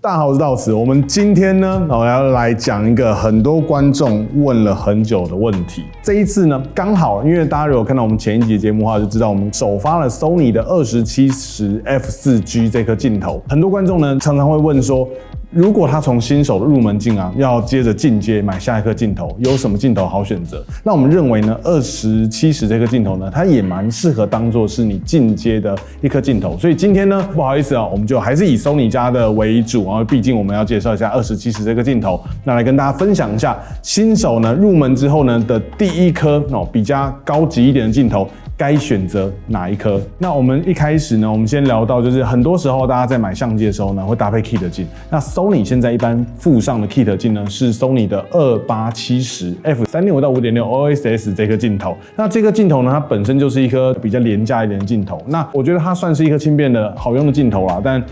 大家好，我是道慈。我们今天呢，我要来讲一个很多观众问了很久的问题。这一次呢，刚好因为大家如果看到我们前一集的节目的话，就知道我们首发了 Sony 的2710 f4G 这颗镜头。很多观众呢常常会问说，如果他从新手的入门镜要接着进阶买下一颗镜头，有什么镜头好选择？那我们认为呢，2710这颗镜头呢，它也蛮适合当做是你进阶的一颗镜头。所以今天呢，不好意思我们就还是以 Sony 家的为主毕竟我们要介绍一下2710这个镜头，那来跟大家分享一下新手呢入门之后呢的第一颗比较高级一点的镜头。该选择哪一颗？那我们一开始呢，我们先聊到就是很多时候大家在买相机的时候呢，会搭配 kit 镜。那 Sony 现在一般附上的 kit 镜呢是 Sony 的2870 f3.5到5.6 OSS 这颗镜头。那这个镜头呢，它本身就是一颗比较廉价一点的镜头。那我觉得它算是一颗轻便的好用的镜头啦，但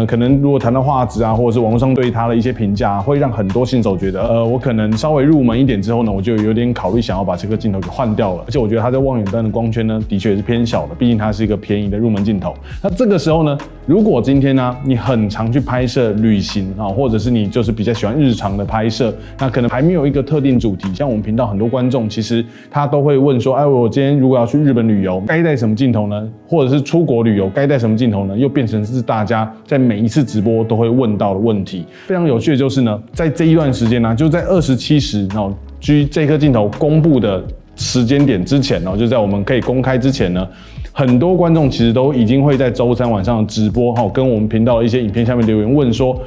可能如果谈到画质或者是网络上对它的一些评价，会让很多新手觉得我可能稍微入门一点之后呢，我就有点考虑想要把这颗镜头给换掉了。而且我觉得它在望远灯的光圈呢，的确也是偏小的，毕竟它是一个便宜的入门镜头。那这个时候呢，如果今天呢，你很常去拍摄旅行或者是你就是比较喜欢日常的拍摄，那可能还没有一个特定主题。像我们频道很多观众，其实他都会问说，我今天如果要去日本旅游，该带什么镜头呢？或者是出国旅游该带什么镜头呢？又变成是大家在每一次直播都会问到的问题。非常有趣的就是呢，在这一段时间呢，就在2710G 这颗镜头公布的时间点之前就在我们可以公开之前呢，很多观众其实都已经会在周三晚上的直播跟我们频道的一些影片下面留言问说，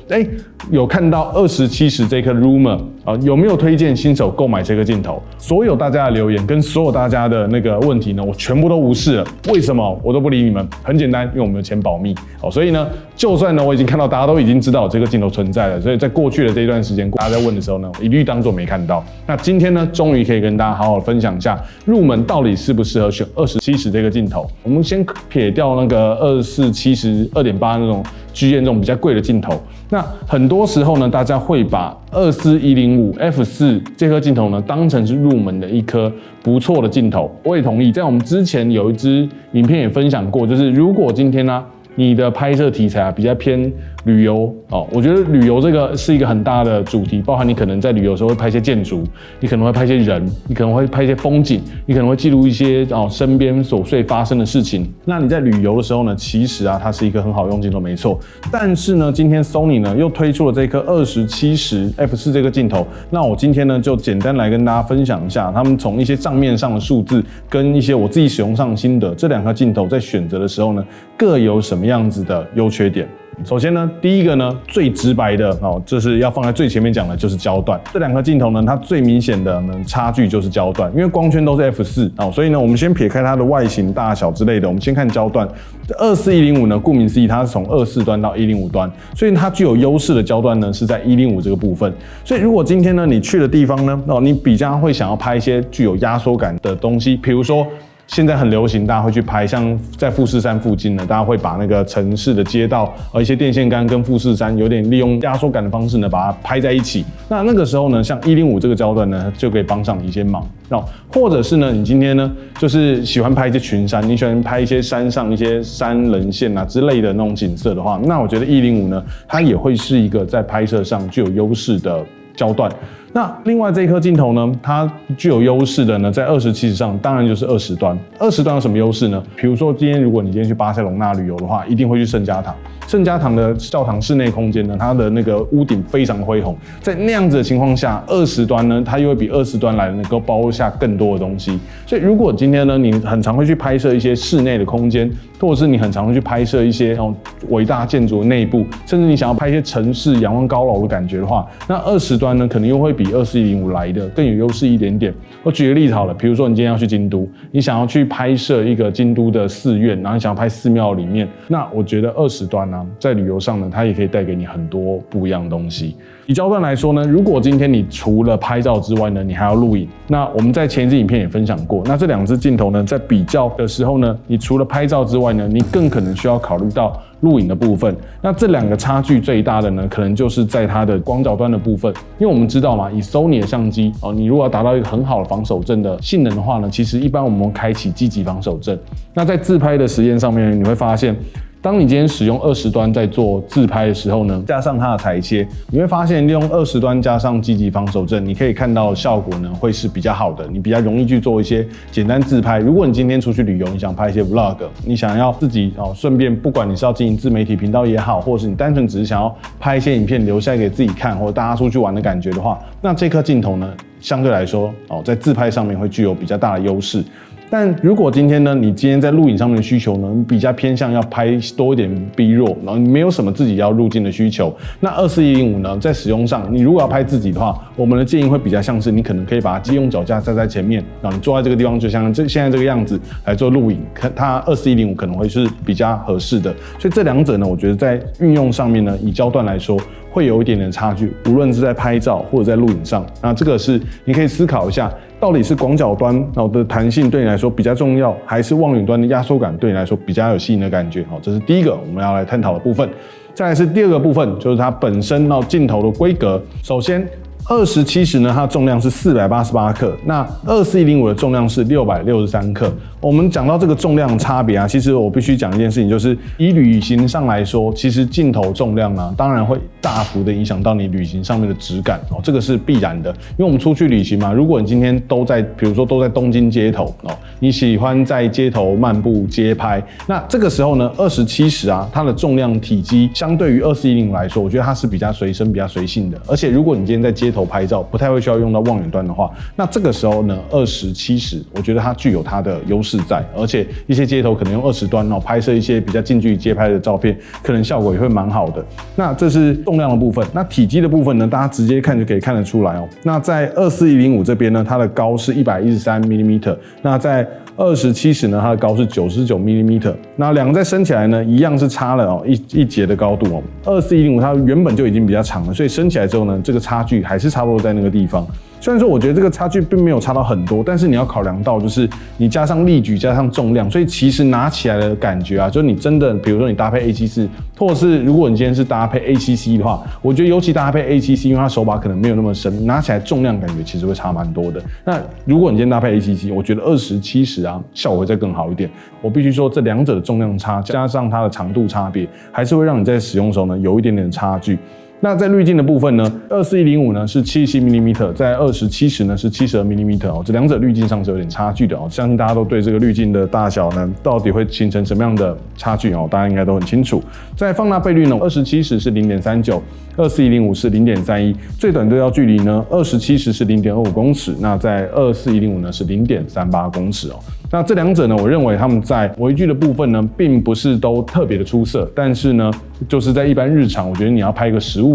有看到2710这颗 Rumor 有没有推荐新手购买这颗镜头？所有大家的留言跟所有大家的那个问题呢，我全部都无视了。为什么？我都不理你们。很简单，因为我们有钱保密所以呢，就算呢我已经看到大家都已经知道这个镜头存在了，所以在过去的这一段时间，大家在问的时候呢，一律当作没看到。那今天呢，终于可以跟大家好好分享一下入门到底适不适合选2710这个镜头。我们先撇掉那个2470 2.8那种 GM 这种比较贵的镜头，那很多时候呢，大家会把24105 f4 这颗镜头呢当成是入门的一颗不错的镜头。我也同意，在我们之前有一支影片也分享过，就是如果今天呢，你的拍摄题材比较偏旅游我觉得旅游这个是一个很大的主题，包含你可能在旅游的时候会拍一些建筑，你可能会拍一些人，你可能会拍一些风景，你可能会记录一些身边琐碎发生的事情。那你在旅游的时候呢，其实它是一个很好用镜头，没错。但是呢，今天 Sony 呢又推出了这颗2710 f4 这个镜头。那我今天呢就简单来跟大家分享一下，他们从一些账面上的数字跟一些我自己使用上的心得，这两颗镜头在选择的时候呢，各有什么样子的优缺点。首先呢，第一个呢，最直白的就是要放在最前面讲的，就是焦段。这两颗镜头呢，它最明显的差距就是焦段，因为光圈都是 f4所以呢，我们先撇开它的外形大小之类的，我们先看焦段。24105呢，顾名思义，它是从24端到105端，所以它具有优势的焦段呢是在105这个部分。所以如果今天呢，你去的地方呢，你比较会想要拍一些具有压缩感的东西，比如说。现在很流行，大家会去拍，像在富士山附近呢，大家会把那个城市的街道，一些电线杆跟富士山有点利用压缩感的方式呢，把它拍在一起。那个时候呢，像105这个焦段呢，就可以帮上你一些忙。或者是呢，你今天呢，就是喜欢拍一些群山，你喜欢拍一些山上一些山人线之类的那种景色的话，那我觉得105呢，它也会是一个在拍摄上具有优势的焦段。那另外这一颗镜头呢，它具有优势的呢，在2710上，当然就是20端。20端有什么优势呢？比如说如果你今天去巴塞隆纳旅游的话，一定会去圣家堂。圣家堂的教堂室内空间呢，它的那个屋顶非常恢宏，在那样子的情况下，20端呢，它又会比20端来的能够包下更多的东西。所以如果今天呢，你很常会去拍摄一些室内的空间，或者是你很常会去拍摄一些伟大建筑的内部，甚至你想要拍一些城市仰望高楼的感觉的话，那20端呢，可能又会比2405来的更有优势一点点。我举个例子好了，比如说你今天要去京都，你想要去拍摄一个京都的寺院，然后你想要拍寺庙里面，那我觉得20端在旅游上呢，它也可以带给你很多不一样的东西。以焦段来说呢，如果今天你除了拍照之外呢，你还要录影，那我们在前一支影片也分享过，那这两支镜头呢，在比较的时候呢，你除了拍照之外呢，你更可能需要考虑到录影的部分。那这两个差距最大的呢，可能就是在它的光角端的部分，因为我们知道嘛，以 Sony 的相机你如果要达到一个很好的防手震的性能的话呢，其实一般我们会开启积极防手震。那在自拍的实验上面，你会发现当你今天使用20端在做自拍的时候呢，加上它的裁切，你会发现利用20端加上积极防手震，你可以看到效果呢会是比较好的，你比较容易去做一些简单自拍。如果你今天出去旅游，你想拍一些 vlog， 你想要自己顺便，不管你是要经营自媒体频道也好，或者是你单纯只是想要拍一些影片留下来给自己看，或者大家出去玩的感觉的话，那这颗镜头呢，相对来说在自拍上面会具有比较大的优势。但如果今天呢，你今天在录影上面的需求呢，比较偏向要拍多一点 B-roll， 然后你没有什么自己要入镜的需求，那24-105呢，在使用上，你如果要拍自己的话，我们的建议会比较像是你可能可以把机用脚架站在前面，然后你坐在这个地方，就像现在这个样子来做录影，它24-105可能会是比较合适的。所以这两者呢，我觉得在运用上面呢，以焦段来说，会有一点点差距，无论是在拍照或者在录影上，那这个是你可以思考一下。到底是广角端的弹性对你来说比较重要，还是望远端的压缩感对你来说比较有吸引的感觉？这是第一个我们要来探讨的部分。再来是第二个部分，就是它本身镜头的规格。首先2070呢，它的重量是488克，那24-105的重量是663克。我们讲到这个重量差别其实我必须讲一件事情，就是以旅行上来说，其实镜头重量当然会大幅的影响到你旅行上面的质感这个是必然的。因为我们出去旅行嘛，如果你今天比如说都在东京街头你喜欢在街头漫步街拍，那这个时候呢，2070它的重量体积相对于24-105来说，我觉得它是比较随身、比较随性的。而且如果你今天在街头拍照，不太会需要用到望远端的话，那这个时候呢，2070我觉得它具有它的优势在，而且一些街头可能用20端拍摄一些比较近距离街拍的照片，可能效果也会蛮好的。那这是重量的部分。那体积的部分呢，大家直接看就可以看得出来那在24-105这边呢，它的高是113mm，那在2070呢，它的高是99mm，那两个再升起来呢，一样是差了一节的高度24-105它原本就已经比较长了，所以升起来之后呢，这个差距还是差不多在那个地方。虽然说我觉得这个差距并没有差到很多，但是你要考量到就是你加上力矩加上重量，所以其实拿起来的感觉就是你真的，比如说你搭配 A74，或者是如果你今天是搭配 A7C 的话，我觉得尤其搭配 A7C， 因为它手把可能没有那么深，拿起来重量感觉其实会差蛮多的。那如果你今天搭配 A7C， 我觉得2070效果会再更好一点。我必须说这两者的重量差加上它的长度差别，还是会让你在使用的时候呢有一点点差距。那在滤镜的部分呢，24-105呢是77mm，在2070呢是72mm这两者滤镜上是有点差距的相信大家都对这个滤镜的大小呢，到底会形成什么样的差距大家应该都很清楚。在放大倍率呢，2070是 0.39， 24-105是 0.31， 最短对焦距离呢2070是 0.25公尺，那在24-105呢是 0.38公尺那这两者呢，我认为他们在微距的部分呢，并不是都特别的出色，但是呢，就是在一般日常，我觉得你要拍个食物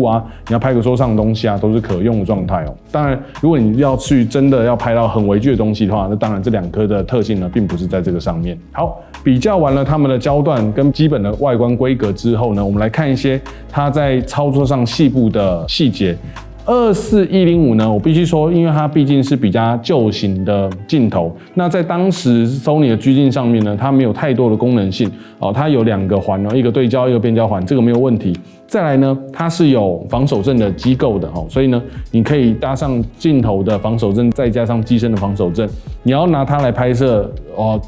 你要拍个桌上的东西都是可用的状态当然，如果你要去真的要拍到很微距的东西的话，那当然这两颗的特性呢，并不是在这个上面。好，比较完了他们的焦段跟基本的外观规格之后呢，我们来看一些它在操作上细部的细节。24-105呢，我必须说，因为它毕竟是比较旧型的镜头，那在当时 Sony 的狙镜上面呢，它没有太多的功能性它有2个环一个对焦，一个变焦环，这个没有问题。再来呢，它是有防手震的机构的所以呢，你可以搭上镜头的防手震，再加上机身的防手震。你要拿它来拍摄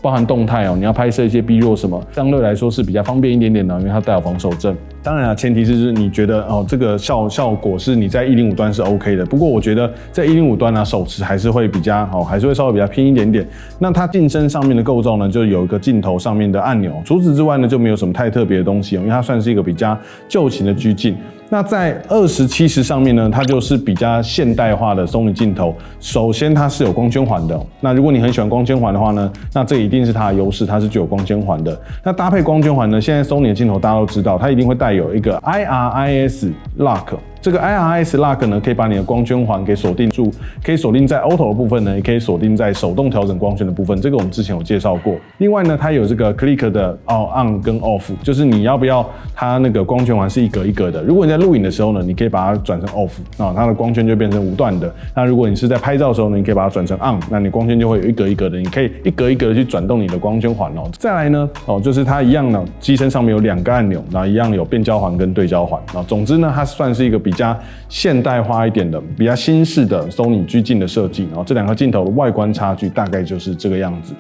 包含动态你要拍摄一些 B-roll 什么，相对来说是比较方便一点点的，因为它带有防手震。当然前提是你觉得这个效果是你在105端是 OK 的。不过我觉得在105端手持还是会比较还是会稍微比较偏一点点。那它镜身上面的构造呢，就有一个镜头上面的按钮，除此之外呢，就没有什么太特别的东西因为它算是一个比较旧型的狙镜。那在2070上面呢，它就是比较现代化的 Sony 镜头。首先它是有光圈环的那如果你很喜欢光圈环的话呢，那这一定是它的优势，它是具有光圈环的。那搭配光圈环呢，现在 Sony 的镜头大家都知道，它一定会带有一个 IRIS Lock。这个 IRIS Lock 呢，可以把你的光圈环给锁定住，可以锁定在 Auto 的部分呢，也可以锁定在手动调整光圈的部分。这个我们之前有介绍过。另外呢，它有这个 Click 的On 跟 Off， 就是你要不要它那个光圈环是一格一格的。如果你在录影的时候呢，你可以把它转成 Off， 它的光圈就变成无段的。那如果你是在拍照的时候呢，你可以把它转成 On， 那你光圈就会有一格一格的，你可以一格一格的去转动你的光圈环再来呢，就是它一样呢，机身上面有2个按钮，然后一样有变焦环跟对焦环。总之呢，它算是一个比较现代化一点的、比较新式的 Sony 狙镜的设计。这2个镜头的外观差距大概就是这个样子。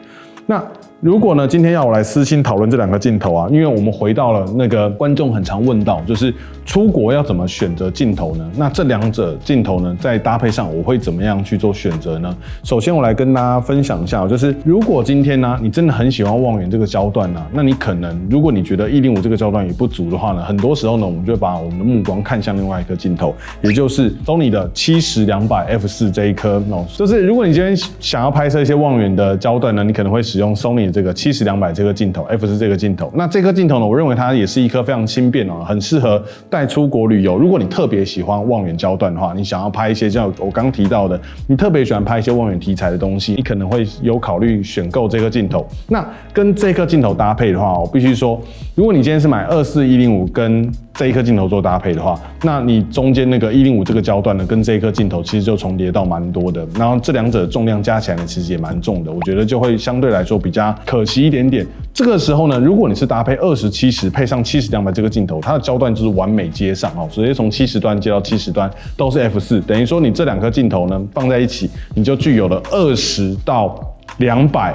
那如果呢，今天要我来私心讨论这两个镜头啊，因为我们回到了那个观众很常问到，就是出国要怎么选择镜头呢？那这两者镜头呢，在搭配上我会怎么样去做选择呢？首先我来跟大家分享一下，就是如果今天呢，你真的很喜欢望远这个焦段呢，那你可能如果你觉得105这个焦段也不足的话呢，很多时候呢，我们就会把我们的目光看向另外一颗镜头，也就是 Sony 的70-200 f4 这一颗哦，就是如果你今天想要拍摄一些望远的焦段呢，你可能会使用 Sony 这个70-200这个镜头 f4 这个镜头。那这颗镜头呢，我认为它也是一颗非常轻便哦，很适合带出国旅游。如果你特别喜欢望远焦段的话，你想要拍一些像我刚提到的，你特别喜欢拍一些望远题材的东西，你可能会有考虑选购这颗镜头。那跟这颗镜头搭配的话，我必须说，如果你今天是买24-105跟这一颗镜头做搭配的话，那你中间那个105这个焦段呢，跟这一颗镜头其实就重叠到蛮多的，然后这两者的重量加起来呢，其实也蛮重的，我觉得就会相对来说比较可惜一点点。这个时候呢，如果你是搭配20-70配上70-200这个镜头，它的焦段就是完美接上哦，直接从70端接到70端都是 f4， 等于说你这两颗镜头呢放在一起，你就具有了20-200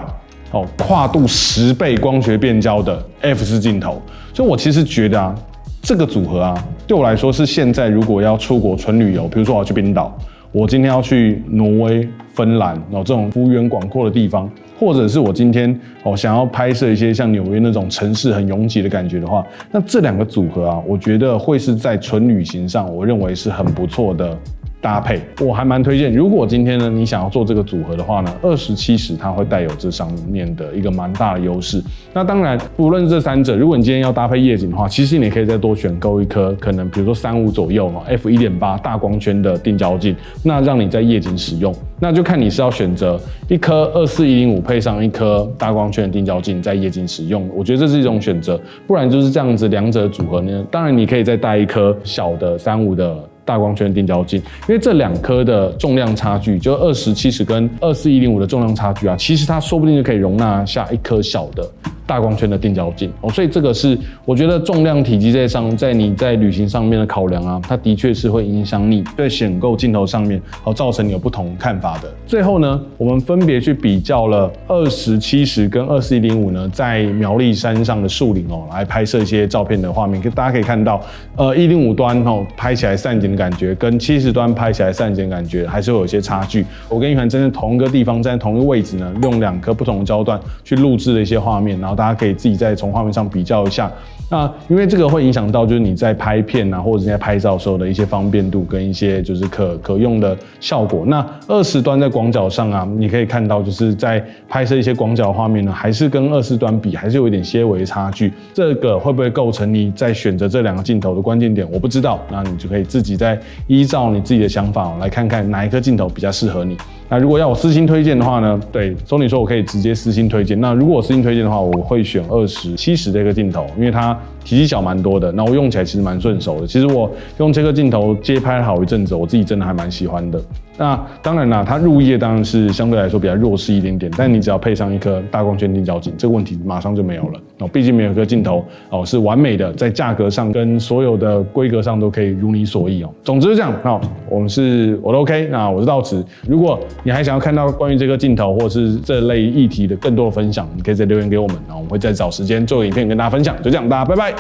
跨度10倍光学变焦的 f4 镜头。所以我其实觉得啊，这个组合啊，对我来说是现在如果要出国纯旅游，比如说我要去冰岛，我今天要去挪威、芬兰，然后这种幅员广阔的地方，或者是我今天想要拍摄一些像纽约那种城市很拥挤的感觉的话，那这两个组合啊，我觉得会是在纯旅行上，我认为是很不错的搭配。我还蛮推荐，如果今天呢你想要做这个组合的话呢，20-70它会带有这上面的一个蛮大的优势。那当然，无论这三者，如果你今天要搭配夜景的话，其实你可以再多选购一颗可能比如说35左右f1.8 大光圈的定焦镜，那让你在夜景使用。那就看你是要选择一颗24-105配上一颗大光圈的定焦镜在夜景使用，我觉得这是一种选择。不然就是这样子两者组合呢，当然你可以再带一颗小的35的大光圈定焦镜，因为这两颗的重量差距，就20-70跟24-105的重量差距啊，其实它说不定就可以容纳下一颗小的大光圈的定焦镜哦，所以这个是我觉得重量体积在你在旅行上面的考量啊，它的确是会影响你对选购镜头上面造成你有不同看法的。最后呢，我们分别去比较了20-70跟24-105呢，在苗栗山上的树林来拍摄一些照片的画面，大家可以看到105端拍起来散景的感觉跟70端拍起来散景的感觉还是会有一些差距。我跟一凡站在同一个地方，站在同一个位置呢，用两颗不同的焦段去录制了一些画面，然后大家可以自己再从画面上比较一下。那因为这个会影响到就是你在拍片啊，或者你在拍照的时候的一些方便度跟一些就是可用的效果。那20端在广角上啊，你可以看到就是在拍摄一些广角画面呢，还是跟24端比还是有一点些微差距。这个会不会构成你在选择这两个镜头的关键点？我不知道，那你就可以自己再依照你自己的想法来看看哪一颗镜头比较适合你。那如果要我私心推荐的话呢，对Sony说我可以直接私心推荐。那如果我私心推荐的话，我会选20-70这个镜头，因为它体积小蛮多的，那我用起来其实蛮顺手的。其实我用这个镜头街拍了好一阵子，我自己真的还蛮喜欢的。那当然啦，它入夜当然是相对来说比较弱势一点点，但你只要配上一颗大光圈定焦镜，这个问题马上就没有了。毕竟没有一颗镜头是完美的，在价格上跟所有的规格上都可以如你所意。总之是这样，我的 OK， 那我是道慈。如果你还想要看到关于这个镜头或者是这类议题的更多的分享，你可以再留言给我们，然后我们会再找时间做影片跟大家分享。就这样，大家拜拜。